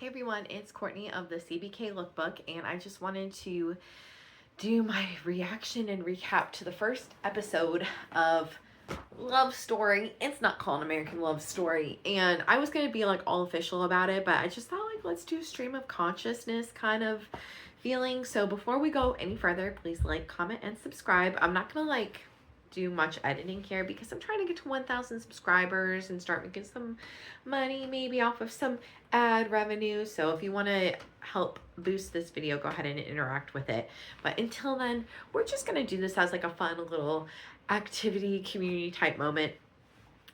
Hey everyone, it's Courtney of the CBK Lookbook, and I just wanted to do my reaction and recap to the first episode of Love Story. It's not called American Love Story, and I was going to be like all official about it, but I just thought like let's do stream of consciousness kind of feeling. So before we go any further, please like, comment, and subscribe. I'm not going to like do much editing here because I'm trying to get to 1,000 subscribers and start making some money maybe off of some ad revenue. So if you want to help boost this video, go ahead and interact with it. But until then, we're just going to do this as like a fun little activity community type moment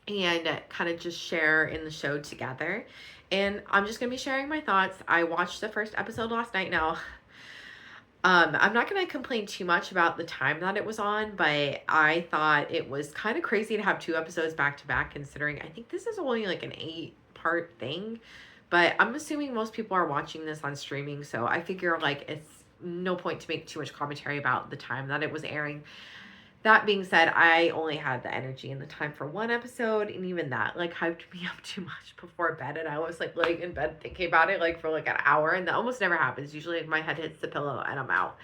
and kind of just share in the show together. And I'm just going to be sharing my thoughts. I watched the first episode last night. Now, I'm not going to complain too much about the time that it was on, but I thought it was kind of crazy to have 2 episodes back to back, considering I think this is only like an 8-part thing, but I'm assuming most people are watching this on streaming, so I figure like it's no point to make too much commentary about the time that it was airing. That being said, I only had the energy and the time for 1 episode, and even that like hyped me up too much before bed, and I was like laying in bed thinking about it like for like an hour, and that almost never happens. Usually like, my head hits the pillow and I'm out.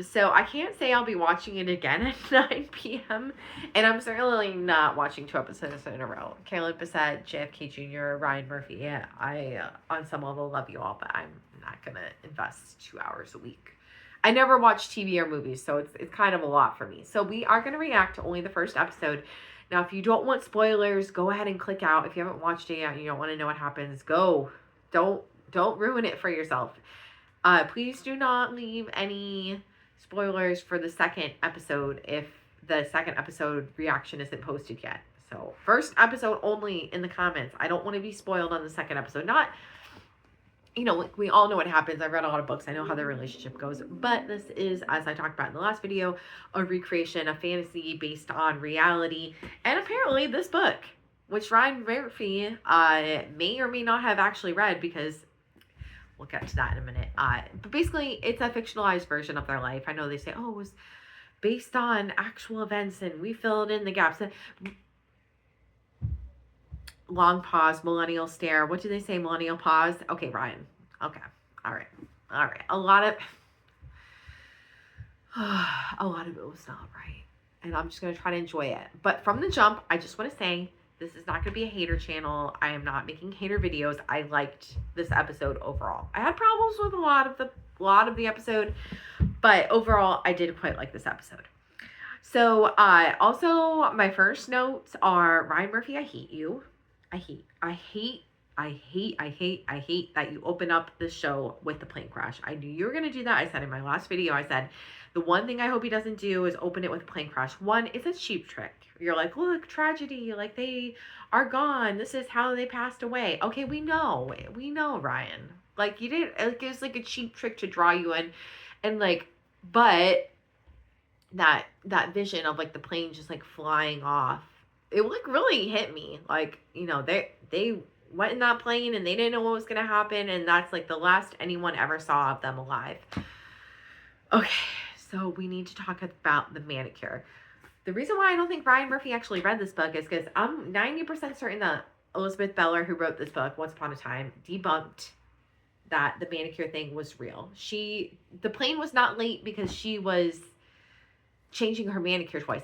So I can't say I'll be watching it again at 9 p.m. and I'm certainly not watching 2 episodes in a row. Carolyn, Bessette, JFK Jr, Ryan Murphy. Yeah, I on some level love you all, but I'm not gonna invest 2 hours a week. I never watch TV or movies, so it's kind of a lot for me. So we are going to react to only the first episode. Now, if you don't want spoilers, go ahead and click out. If you haven't watched it yet and you don't want to know what happens, go. Don't ruin it for yourself. Please do not leave any spoilers for the second episode if the second episode reaction isn't posted yet. So first episode only in the comments. I don't want to be spoiled on the second episode. Not... You know, like we all know what happens. I've read a lot of books. I know how their relationship goes. But this is, as I talked about in the last video, a recreation, a fantasy based on reality. And apparently this book, which Ryan Murphy may or may not have actually read, because we'll get to that in a minute. But basically, it's a fictionalized version of their life. I know they say, oh, it was based on actual events and we filled in the gaps. Long pause, millennial stare. What do they say? Millennial pause. Okay, Ryan. Okay. All right. A lot of it was not right. And I'm just going to try to enjoy it. But from the jump, I just want to say this is not going to be a hater channel. I am not making hater videos. I liked this episode overall. I had problems with a lot of the episode, but overall I did quite like this episode. So, also my first notes are Ryan Murphy, I hate you. I hate that you open up the show with the plane crash. I knew you were going to do that. I said in my last video, I said, the one thing I hope he doesn't do is open it with a plane crash. One, it's a cheap trick. You're like, look, tragedy, like they are gone. This is how they passed away. Okay, we know, Ryan. Like you didn't, like, it was like a cheap trick to draw you in. And like, but that vision of like the plane just like flying off, it like really hit me. Like, you know, they went in that plane and they didn't know what was going to happen. And that's like the last anyone ever saw of them alive. Okay, so we need to talk about the manicure. The reason why I don't think Ryan Murphy actually read this book is because I'm 90% certain that Elizabeth Beller, who wrote this book, Once Upon a Time, debunked that the manicure thing was real. The plane was not late because she was changing her manicure twice.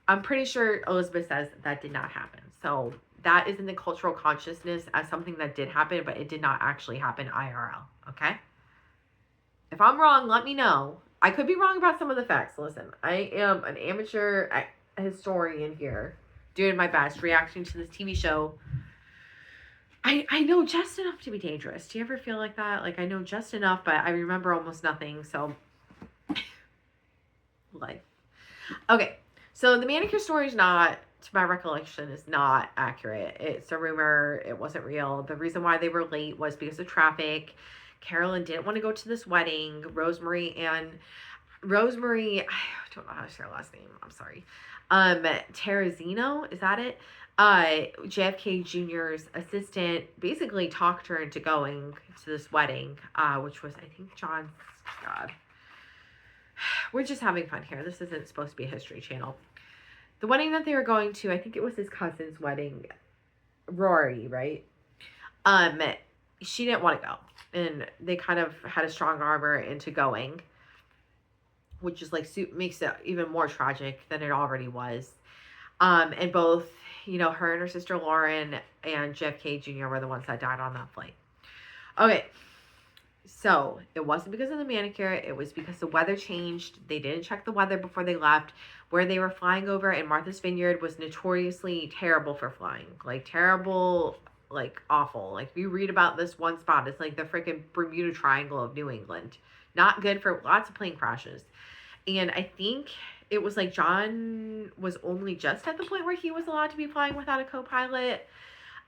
I'm pretty sure Elizabeth says that did not happen. So that is in the cultural consciousness as something that did happen, but it did not actually happen IRL. Okay? If I'm wrong, let me know. I could be wrong about some of the facts. Listen, I am an amateur historian here, doing my best, reacting to this TV show. I know just enough to be dangerous. Do you ever feel like that? Like, I know just enough, but I remember almost nothing. So, life. Okay. So the manicure story is not, to my recollection, is not accurate. It's a rumor. It wasn't real. The reason why they were late was because of traffic. Carolyn didn't want to go to this wedding. Rosemary, I don't know how to say her last name. I'm sorry. Terrazino, is that it? JFK Jr.'s assistant basically talked her into going to this wedding, which was, I think, John's, God. We're just having fun here. This isn't supposed to be a history channel. The wedding that they were going to, I think it was his cousin's wedding, Rory, right? she didn't want to go. And they kind of had a strong armor into going, which is like makes it even more tragic than it already was. And both, her and her sister Lauren and JFK Jr. were the ones that died on that flight. Okay, so it wasn't because of the manicure. It was because the weather changed. They didn't check the weather before they left. Where they were flying over in Martha's Vineyard was notoriously terrible for flying. Like, terrible, like, awful. Like, if you read about this one spot, it's like the freaking Bermuda Triangle of New England. Not good for lots of plane crashes. And I think it was like John was only just at the point where he was allowed to be flying without a co-pilot.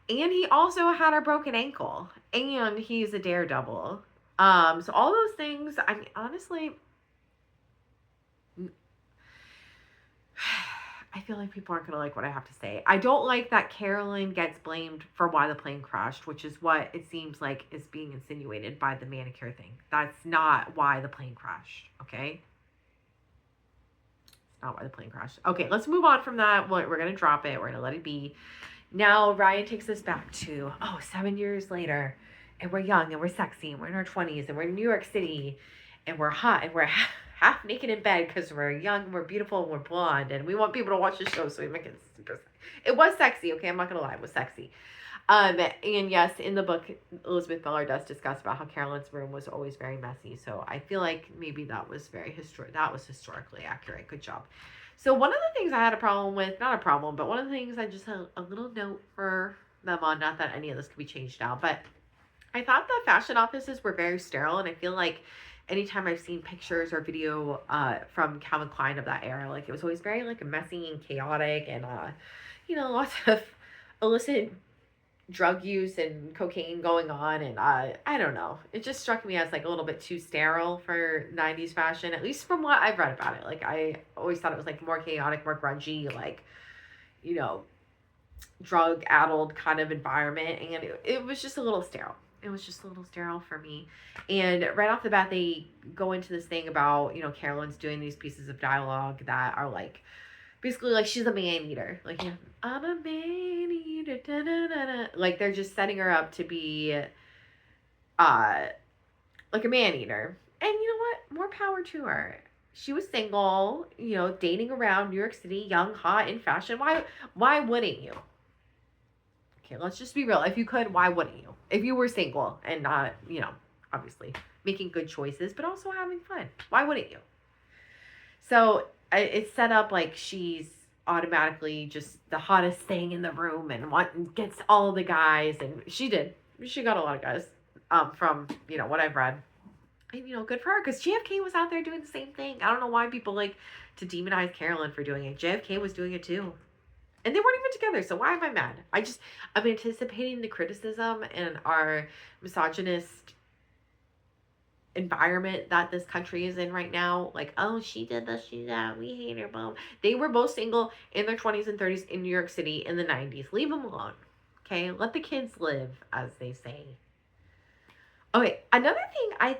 And he also had a broken ankle. And he's a daredevil. So all those things, I mean, honestly, I feel like people aren't going to like what I have to say. I don't like that Carolyn gets blamed for why the plane crashed, which is what it seems like is being insinuated by the manicure thing. That's not why the plane crashed, okay? Not why the plane crashed. Okay, let's move on from that. We're going to drop it. We're going to let it be. Now, Ryan takes us back to, 7 years later. And we're young and we're sexy and we're in our 20s and we're in New York City and we're hot and we're half naked in bed because we're young and we're beautiful and we're blonde and we want people to watch the show, so we make it super. It was sexy, okay? I'm not going to lie. It was sexy. And yes, in the book, Elizabeth Miller does discuss about how Carolyn's room was always very messy. So I feel like maybe that was historically accurate. Good job. So one of the things I had a problem with, not a problem, but one of the things I just had a little note for them on, not that any of this could be changed now, but I thought the fashion offices were very sterile, and I feel like anytime I've seen pictures or video from Calvin Klein of that era, like, it was always very, like, messy and chaotic and, lots of illicit drug use and cocaine going on, and I don't know. It just struck me as, like, a little bit too sterile for 90s fashion, at least from what I've read about it. Like, I always thought it was, like, more chaotic, more grungy, like, drug-addled kind of environment, and it was just a little sterile. It was just a little sterile for me. And right off the bat, they go into this thing about, Carolyn's doing these pieces of dialogue that are like, basically like, she's a man-eater. Like, I'm a man-eater, da-da-da-da. Like, they're just setting her up to be, like, a man-eater. And you know what? More power to her. She was single, dating around New York City, young, hot, in fashion. Why wouldn't you? Okay, let's just be real. If you could, why wouldn't you? If you were single and not, obviously making good choices, but also having fun, why wouldn't you? So it's set up like she's automatically just the hottest thing in the room and gets all the guys, and she did. She got a lot of guys from, what I've read. And, good for her, because JFK was out there doing the same thing. I don't know why people like to demonize Carolyn for doing it. JFK was doing it too. And they weren't even together, so why am I mad? I'm anticipating the criticism and our misogynist environment that this country is in right now. Like, oh, she did this, she did that, we hate her, boom. They were both single in their 20s and 30s in New York City in the 90s. Leave them alone, okay? Let the kids live, as they say. Okay, another thing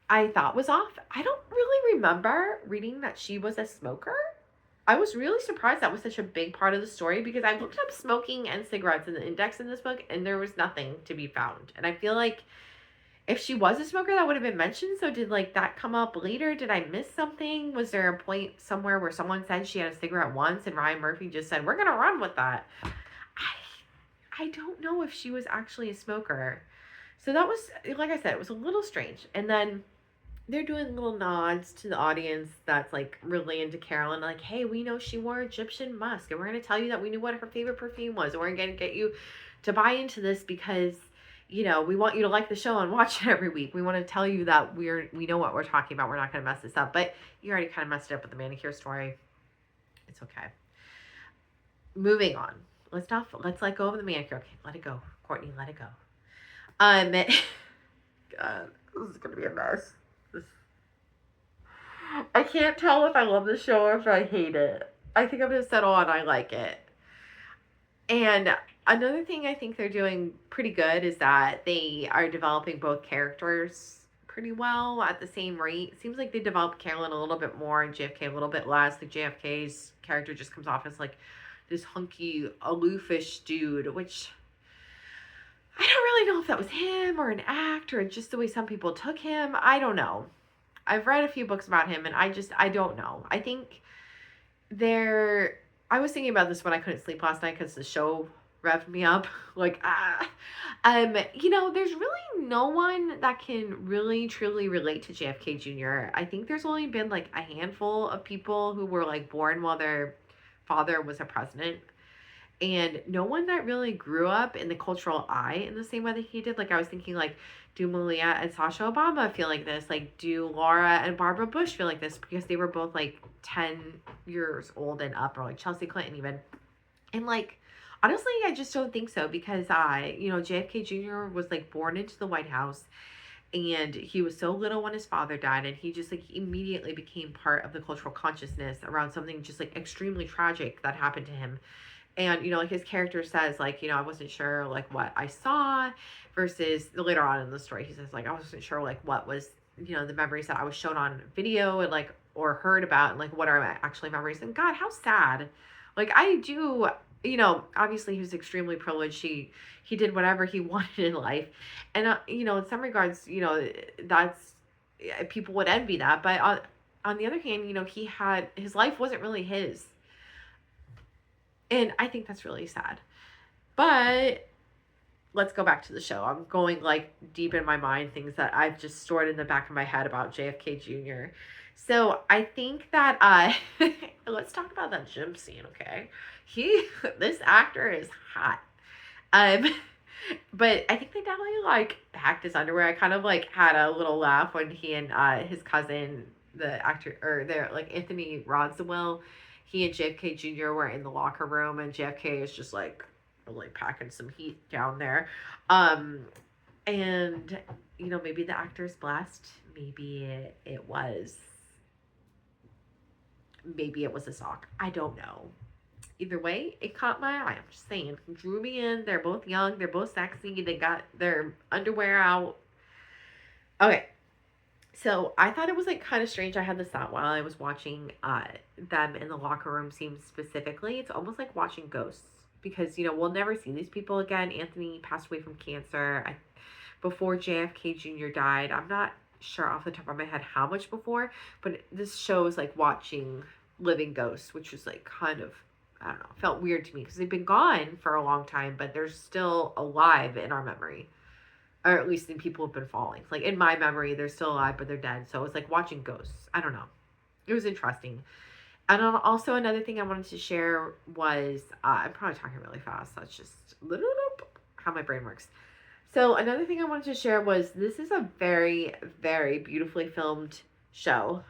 I thought was off. I don't really remember reading that she was a smoker. I was really surprised that was such a big part of the story, because I looked up smoking and cigarettes in the index in this book, and there was nothing to be found. And I feel like if she was a smoker, that would have been mentioned. So did, like, that come up later? Did I miss something? Was there a point somewhere where someone said she had a cigarette once and Ryan Murphy just said, we're going to run with that? I don't know if she was actually a smoker. So that was, like I said, it was a little strange. And then they're doing little nods to the audience that's, like, really into Carolyn. Like, hey, we know she wore Egyptian musk, and we're going to tell you that we knew what her favorite perfume was. And we're going to get you to buy into this because, we want you to like the show and watch it every week. We want to tell you that we know what we're talking about. We're not going to mess this up. But you already kind of messed it up with the manicure story. It's okay. Moving on. Let's let go of the manicure. Okay, let it go. Courtney, let it go. God, this is going to be a mess. I can't tell if I love the show or if I hate it. I think I'm going to settle on I like it. And another thing I think they're doing pretty good is that they are developing both characters pretty well at the same rate. It seems like they developed Carolyn a little bit more and JFK a little bit less. Like, JFK's character just comes off as, like, this hunky, aloofish dude, which I don't really know if that was him or an act or just the way some people took him. I don't know. I've read a few books about him and I don't know. I think I was thinking about this when I couldn't sleep last night because the show revved me up. Like, there's really no one that can really truly relate to JFK Jr. I think there's only been like a handful of people who were like born while their father was a president, and no one that really grew up in the cultural eye in the same way that he did. Like, I was thinking, like, do Malia and Sasha Obama feel like this? Like, do Laura and Barbara Bush feel like this? Because they were both, like, 10 years old and up, or, like, Chelsea Clinton even. And, like, honestly, I just don't think so because, JFK Jr. was, like, born into the White House, and he was so little when his father died, and he just, like, immediately became part of the cultural consciousness around something just, like, extremely tragic that happened to him. And, like, his character says, like, I wasn't sure, like, what I saw, versus later on in the story, he says, like, I wasn't sure, like, what was, the memories that I was shown on video and, like, or heard about, and, like, what are my actually memories. And God, how sad. Like, I do, obviously he was extremely privileged. He did whatever he wanted in life. And, in some regards, that's, people would envy that. But on the other hand, his life wasn't really his. And I think that's really sad. But let's go back to the show. I'm going, like, deep in my mind, things that I've just stored in the back of my head about JFK Jr. So I think that let's talk about that gym scene, okay? This actor is hot. But I think they definitely, like, hacked his underwear. I kind of, like, had a little laugh when he and his cousin, the actor, or their, like, Anthony Rodswell, he and JFK Jr. were in the locker room, and JFK is just, like, really packing some heat down there. And, maybe the actor's blessed. Maybe it was a sock. I don't know. Either way, it caught my eye. I'm just saying. It drew me in. They're both young. They're both sexy. They got their underwear out. Okay. So I thought it was, like, kind of strange. I had this thought while I was watching them in the locker room scene specifically. It's almost like watching ghosts because, we'll never see these people again. Anthony passed away from cancer before JFK Jr. died. I'm not sure off the top of my head how much before, but this show is like watching living ghosts, which was, like, kind of, I don't know, felt weird to me because they've been gone for a long time, but they're still alive in our memory. Or at least the people have been falling. Like, in my memory, they're still alive, but they're dead. So it's like watching ghosts. I don't know. It was interesting. And also another thing I wanted to share was, I'm probably talking really fast. That's just how my brain works. So another thing I wanted to share was, this is a very, very beautifully filmed show.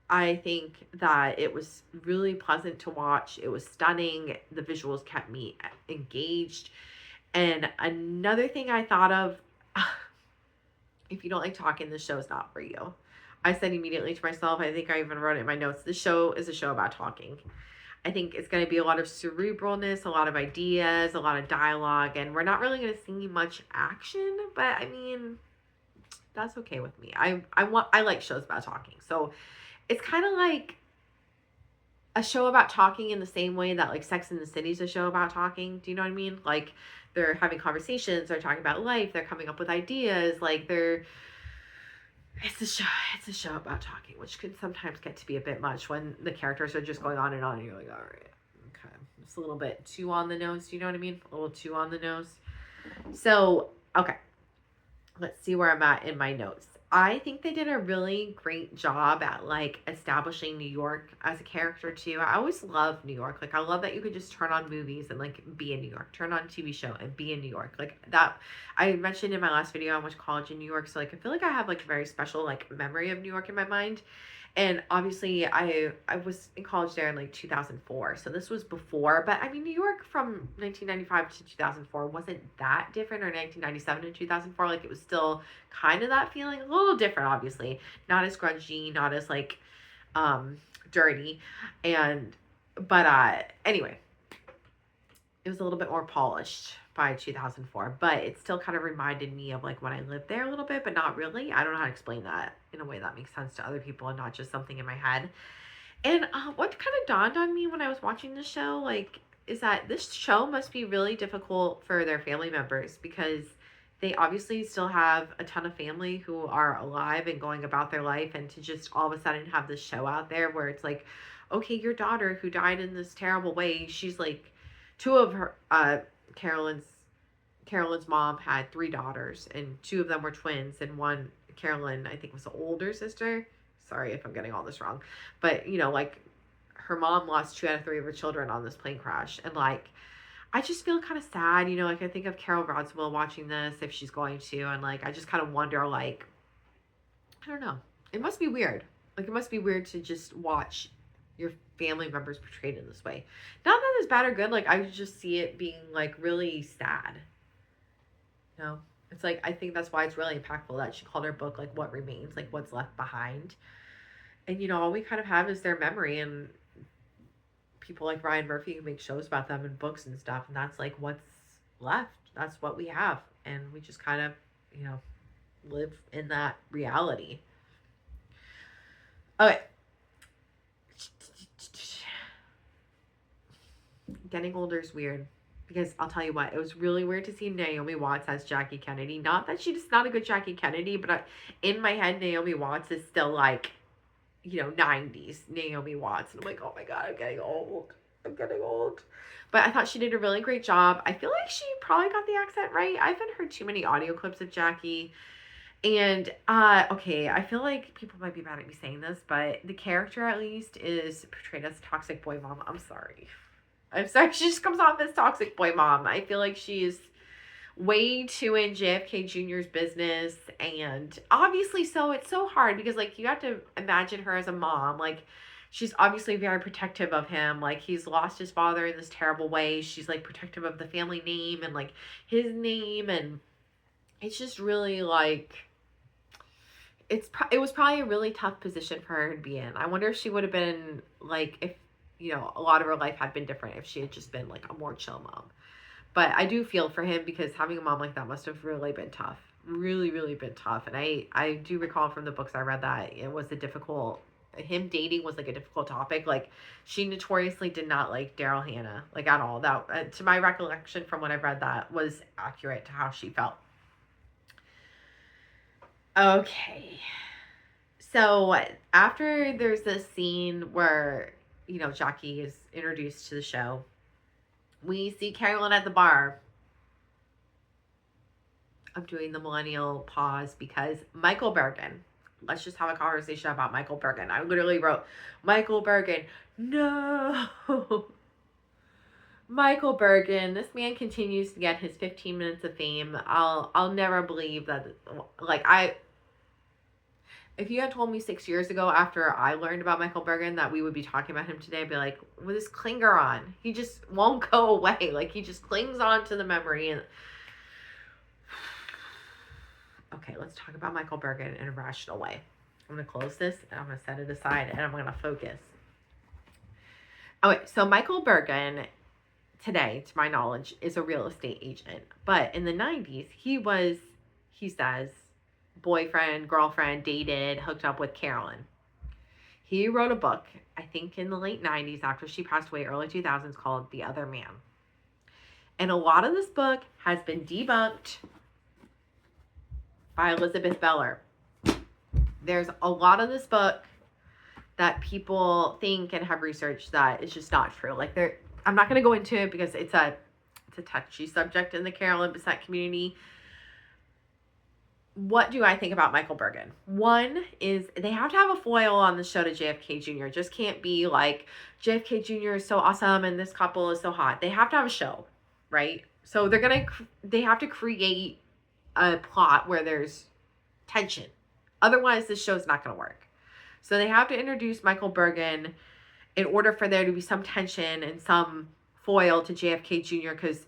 I think that it was really pleasant to watch. It was stunning. The visuals kept me engaged. And another thing I thought of, if you don't like talking, this show is not for you. I said immediately to myself, I think I even wrote it in my notes, this show is a show about talking. I think it's going to be a lot of cerebralness, a lot of ideas, a lot of dialogue, and we're not really going to see much action, but I mean, that's okay with me. I like shows about talking. So it's kind of like a show about talking in the same way that, like, Sex and the City is a show about talking. Do you know what I mean? Like, they're having conversations, they're talking about life, they're coming up with ideas, like, it's a show about talking, which could sometimes get to be a bit much when the characters are just going on, and you're like, all right, okay, it's a little bit too on the nose. Do you know what I mean? A little too on the nose. So, okay, let's see where I'm at in my notes. I think they did a really great job at, like, establishing New York as a character too. I always love New York. Like, I love that you could just turn on movies and, like, be in New York, turn on a TV show and be in New York. Like, that I mentioned in my last video, I went to college in New York. So, like, I feel like I have, like, a very special, like, memory of New York in my mind. And obviously I was in college there in, like, 2004. So this was before, but I mean, New York from 1995 to 2004 wasn't that different, or 1997 to 2004. Like, it was still kind of that feeling, a little different, obviously, not as grungy, not as, like, dirty. But anyway, it was a little bit more polished by 2004, but it still kind of reminded me of, like, when I lived there a little bit, but not really. I don't know how to explain that in a way that makes sense to other people and not just something in my head. And what kind of dawned on me when I was watching this show, like, is that this show must be really difficult for their family members, because they obviously still have a ton of family who are alive and going about their life, and to just all of a sudden have this show out there where it's like, okay, your daughter who died in this terrible way, she's like, two of her Carolyn's mom had three daughters, and two of them were twins, and one, Carolyn, I think was the older sister. Sorry if I'm getting all this wrong, but like, her mom lost two out of three of her children on this plane crash, and like, I just feel kind of sad, like I think of Carol Rodswell watching this if she's going to, and like I just kind of wonder, like, I don't know, it must be weird. Like, it must be weird to just watch your family members portrayed in this way. Not that it's bad or good, like I just see it being like really sad. It's like, I think that's why it's really impactful that she called her book like What Remains, like what's left behind. And all we kind of have is their memory, and people like Ryan Murphy who make shows about them and books and stuff, and that's like what's left. That's what we have, and we just kind of live in that reality. Okay, getting older is weird, because I'll tell you what, it was really weird to see Naomi Watts as Jackie Kennedy. Not that she's not a good Jackie Kennedy, but in my head, Naomi Watts is still like 90s Naomi Watts. And I'm like, oh my God, I'm getting old. But I thought she did a really great job. I feel like she probably got the accent right. I haven't heard too many audio clips of Jackie. And, okay, I feel like people might be mad at me saying this, but the character at least is portrayed as toxic boy mom. I'm sorry. She just comes off as toxic boy mom. I feel like she's way too in JFK Jr.'s business, and obviously so it's so hard because like you have to imagine her as a mom. Like, she's obviously very protective of him. Like, he's lost his father in this terrible way. She's like protective of the family name and like his name, and it's just really like it was probably a really tough position for her to be in. I wonder if she would have been like, if a lot of her life had been different if she had just been like a more chill mom. But I do feel for him, because having a mom like that must have really been tough. Really, really been tough. And I do recall from the books I read that it was him dating was like a difficult topic. Like, she notoriously did not like Daryl Hannah, like at all. That, to my recollection from when I read that, was accurate to how she felt. Okay. So after there's this scene where, Jackie is introduced to the show, we see Carolyn at the bar. I'm doing the millennial pause because Michael Bergen. Let's just have a conversation about Michael Bergen. I literally wrote, Michael Bergen. No. Michael Bergen. This man continues to get his 15 minutes of fame. I'll never believe that. Like, if you had told me 6 years ago, after I learned about Michael Bergen, that we would be talking about him today, I'd be like, with this clinger on, he just won't go away. Like, he just clings on to the memory. And okay, let's talk about Michael Bergen in a rational way. I'm going to close this, and I'm going to set it aside, and I'm going to focus. Okay, so Michael Bergen, today, to my knowledge, is a real estate agent. But in the 90s, he says, boyfriend, girlfriend, dated, hooked up with Carolyn. He wrote a book, I think in the late 90s after she passed away, early 2000s, called The Other Man. And a lot of this book has been debunked by Elizabeth Beller. There's a lot of this book that people think and have researched that is just not true. Like, I'm not going to go into it because it's a touchy subject in the Carolyn Bessette community. What do I think about Michael Bergen? One is they have to have a foil on the show to JFK Jr. It just can't be like JFK Jr. is so awesome and this couple is so hot. They have to have a show, right? So they have to create a plot where there's tension. Otherwise, this show's not going to work. So they have to introduce Michael Bergen in order for there to be some tension and some foil to JFK Jr. Because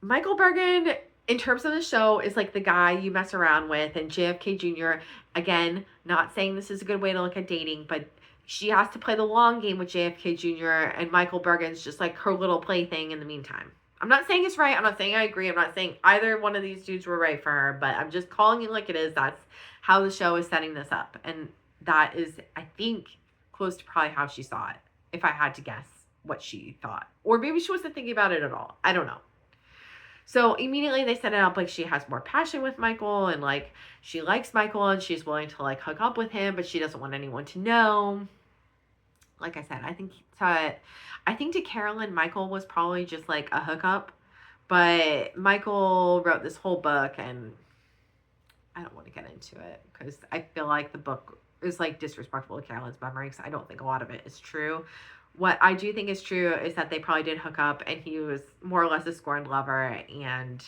Michael Bergen, in terms of the show, is like the guy you mess around with, and JFK Jr., again, not saying this is a good way to look at dating, but she has to play the long game with JFK Jr., and Michael Bergen's just like her little plaything in the meantime. I'm not saying it's right. I'm not saying I agree. I'm not saying either one of these dudes were right for her, but I'm just calling it like it is. That's how the show is setting this up. And that is, I think, close to probably how she saw it, if I had to guess what she thought. Or maybe she wasn't thinking about it at all. I don't know. So immediately they set it up like she has more passion with Michael, and like she likes Michael and she's willing to like hook up with him, but she doesn't want anyone to know. Like I said, I think to Carolyn, Michael was probably just like a hookup, but Michael wrote this whole book, and I don't want to get into it because I feel like the book is like disrespectful to Carolyn's memory, because I don't think a lot of it is true. What I do think is true is that they probably did hook up, and he was more or less a scorned lover, and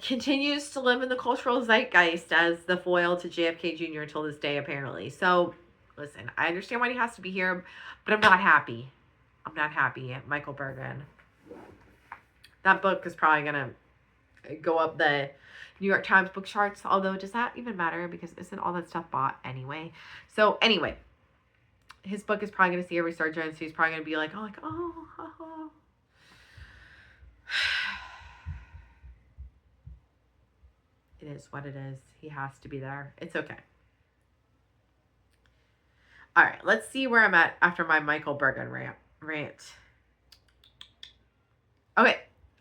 continues to live in the cultural zeitgeist as the foil to JFK Jr. until this day, apparently. So, listen, I understand why he has to be here, but I'm not happy. I'm not happy. Michael Bergen. That book is probably going to go up the New York Times book charts, although does that even matter, because isn't all that stuff bought anyway? So, anyway, his book is probably going to see a resurgence. He's probably going to be like, oh. It is what it is. He has to be there. It's okay. All right, let's see where I'm at after my Michael Bergen rant. Okay,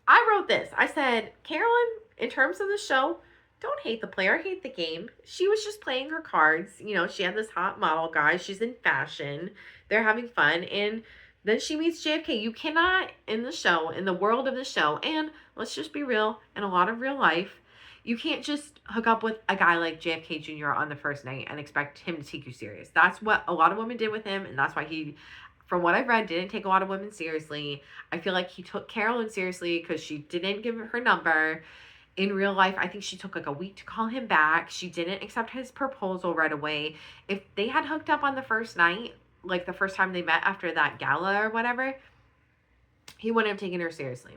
I wrote this. I said, Carolyn, in terms of the show, don't hate the player, hate the game. She was just playing her cards. You know, she had this hot model guy. She's in fashion. They're having fun. And then she meets JFK. You cannot, in the show, in the world of the show, and let's just be real, in a lot of real life, you can't just hook up with a guy like JFK Jr. on the first night and expect him to take you serious. That's what a lot of women did with him, and that's why he, from what I've read, didn't take a lot of women seriously. I feel like he took Carolyn seriously because she didn't give her number. In real life, I think she took like a week to call him back. She didn't accept his proposal right away. If they had hooked up on the first night, like the first time they met after that gala or whatever, he wouldn't have taken her seriously.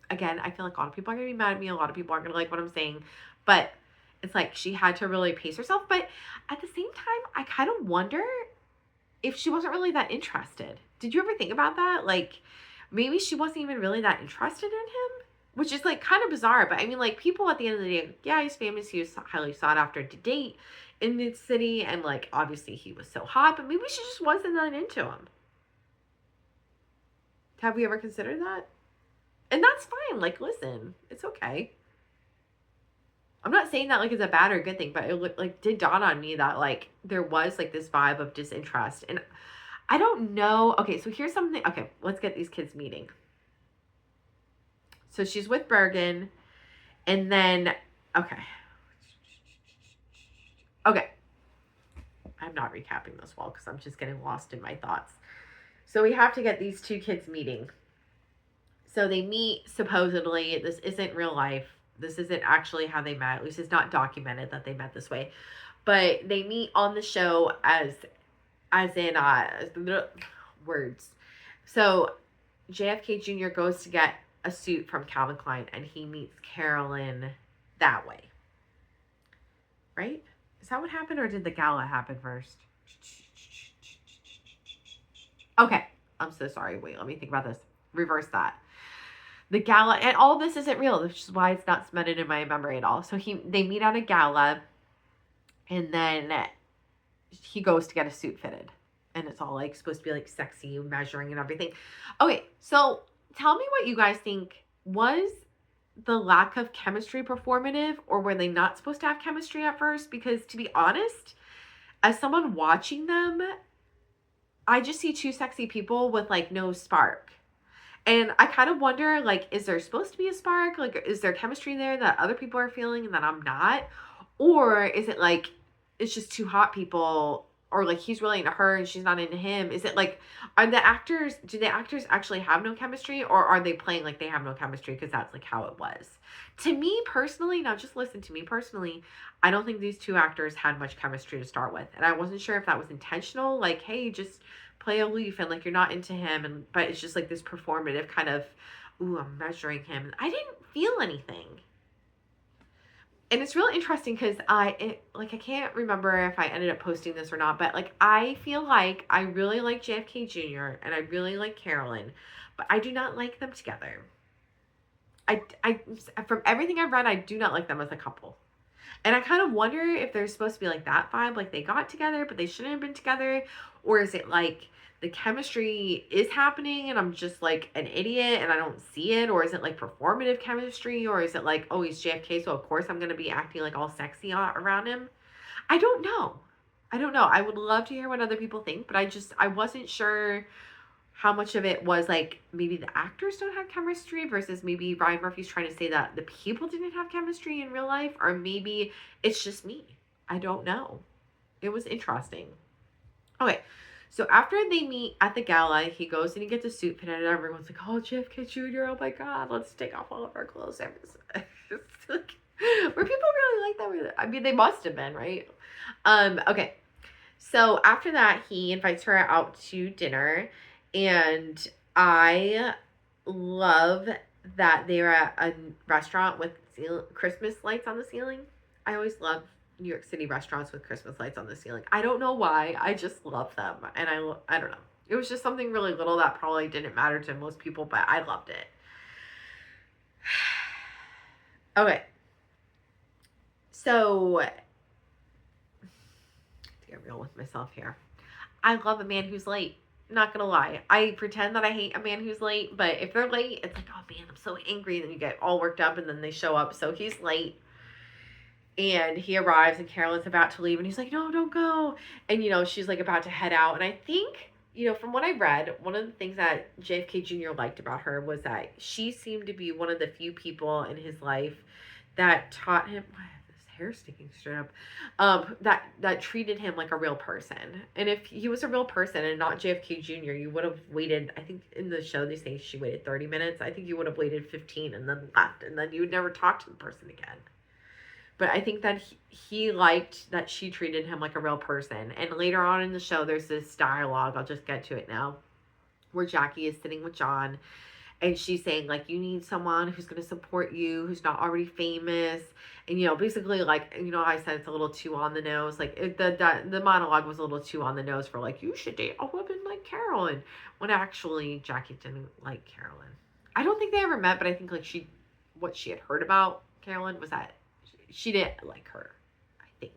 Again, I feel like a lot of people are going to be mad at me. A lot of people aren't going to like what I'm saying. But it's like she had to really pace herself. But at the same time, I kind of wonder if she wasn't really that interested. Did you ever think about that? Like, maybe she wasn't even really that interested in him, which is like kind of bizarre. But I mean, like, people at the end of the day, yeah, he's famous. He was highly sought after to date in the city. And like, obviously he was so hot, but maybe she just wasn't that into him. Have we ever considered that? And that's fine. Like, listen, it's okay. I'm not saying that like it's a bad or good thing, but it like did dawn on me that like there was like this vibe of disinterest. And I don't know. Okay, so here's something. Okay, let's get these kids meeting. So she's with Bergen, and then okay. I'm not recapping this well because I'm just getting lost in my thoughts. So we have to get these two kids meeting. So they meet, supposedly. This isn't real life. This isn't actually how they met. At least it's not documented that they met this way. But they meet on the show as in words. So JFK Jr. goes to get a suit from Calvin Klein, and he meets Carolyn that way. Right? Is that what happened, or did the gala happen first? Okay. I'm so sorry. Wait, let me think about this. Reverse that. The gala, and all of this isn't real, which is why it's not cemented in my memory at all. So they meet at a gala, and then he goes to get a suit fitted, and it's all like supposed to be like sexy measuring and everything. Okay, so tell me what you guys think. Was the lack of chemistry performative, or were they not supposed to have chemistry at first? Because to be honest, as someone watching them, I just see two sexy people with like no spark. And I kind of wonder, like, is there supposed to be a spark? Like, is there chemistry there that other people are feeling and that I'm not? Or is it like, it's just two hot people, or like he's really into her and she's not into him? Is it like, do the actors actually have no chemistry, or are they playing like they have no chemistry because that's like how it was? To me personally, now just listen to me personally, I don't think these two actors had much chemistry to start with. And I wasn't sure if that was intentional, like, hey, just play aloof and like you're not into him, but it's just like this performative kind of, ooh, I'm measuring him. I didn't feel anything. And it's really interesting because I can't remember if I ended up posting this or not, but like I feel like I really like JFK Jr. and I really like Carolyn, but I do not like them together. I from everything I've read, I do not like them as a couple. And I kind of wonder if they're supposed to be like that vibe, like they got together, but they shouldn't have been together. Or is it like the chemistry is happening and I'm just like an idiot and I don't see it? Or is it like performative chemistry? Or is it like, oh, he's JFK, so of course I'm going to be acting like all sexy around him? I don't know. I don't know. I would love to hear what other people think, but I wasn't sure how much of it was like maybe the actors don't have chemistry versus maybe Ryan Murphy's trying to say that the people didn't have chemistry in real life, or maybe it's just me. I don't know. It was interesting. Okay, so after they meet at the gala, he goes and he gets a suit fitted, and everyone's like, "Oh, JFK Jr. Oh my God, let's take off all of our were people really like that? I mean, they must have been, right? Okay. So after that, he invites her out to dinner, and I love that they're at a restaurant with Christmas lights on the ceiling. I always love New York City restaurants with Christmas lights on the ceiling. I don't know why. I just love them, and I don't know. It was just something really little that probably didn't matter to most people, but I loved it. Okay. So, to get real with myself here, I love a man who's late. Not gonna lie. I pretend that I hate a man who's late, but if they're late, it's like, oh man, I'm so angry. And then you get all worked up and then they show up. So he's late and he arrives and Carolyn's about to leave and he's like, no, don't go. And, she's like about to head out. And I think, from what I read, one of the things that JFK Jr. liked about her was that she seemed to be one of the few people in his life that taught him, hair sticking straight up, that treated him like a real person. And if he was a real person and not JFK Jr., you would have waited. I think in the show they say she waited 30 minutes. I think you would have waited 15 and then left, and then you would never talk to the person again. But I think that he liked that she treated him like a real person. And later on in the show, there's this dialogue, I'll just get to it now, where Jackie is sitting with John and she's saying, like, you need someone who's going to support you, who's not already famous. And, basically, like, I said it's a little too on the nose. Like, the monologue was a little too on the nose for, like, you should date a woman like Carolyn. When actually, Jackie didn't like Carolyn. I don't think they ever met, but I think, like, what she had heard about Carolyn was that she didn't like her, I think.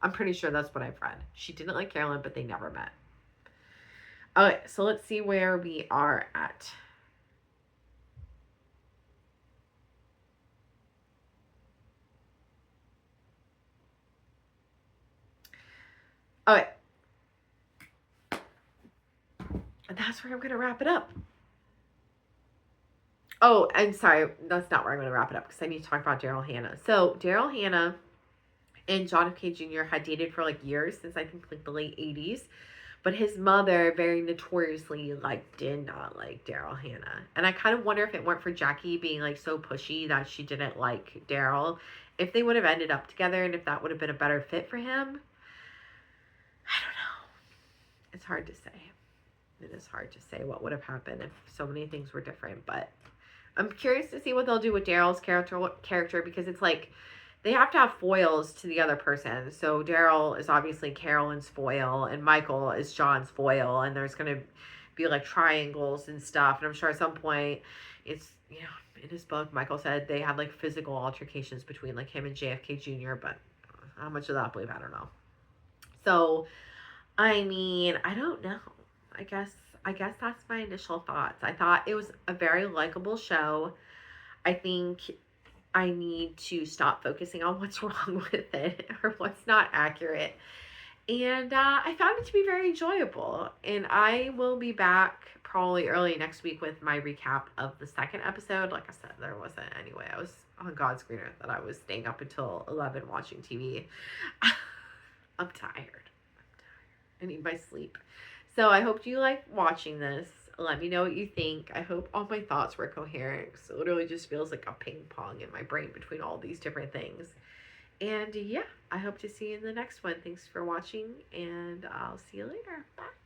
I'm pretty sure that's what I've read. She didn't like Carolyn, but they never met. Okay, so let's see where we are at. Okay. And that's where I'm going to wrap it up. Oh, and sorry, that's not where I'm going to wrap it up because I need to talk about Daryl Hannah. So Daryl Hannah and John F. K. Jr. had dated for like years, since I think like the late 80s. But his mother very notoriously did not like Daryl Hannah. And I kind of wonder if it weren't for Jackie being like so pushy that she didn't like Daryl, if they would have ended up together and if that would have been a better fit for him. I don't know. It's hard to say. It is hard to say what would have happened if so many things were different. But I'm curious to see what they'll do with Daryl's character because it's like they have to have foils to the other person. So Daryl is obviously Carolyn's foil and Michael is John's foil. And there's going to be like triangles and stuff. And I'm sure at some point it's, in his book, Michael said they had like physical altercations between like him and JFK Jr. But how much of that I believe, I don't know. So, I mean, I don't know. I guess that's my initial thoughts. I thought it was a very likable show. I think I need to stop focusing on what's wrong with it or what's not accurate. And I found it to be very enjoyable. And I will be back probably early next week with my recap of the second episode. Like I said, there wasn't anyway. I was on God's green earth that I was staying up until 11 watching TV. I'm tired. I need my sleep. So I hope you like watching this. Let me know what you think. I hope all my thoughts were coherent. So it literally just feels like a ping pong in my brain between all these different things. And yeah, I hope to see you in the next one. Thanks for watching, and I'll see you later. Bye.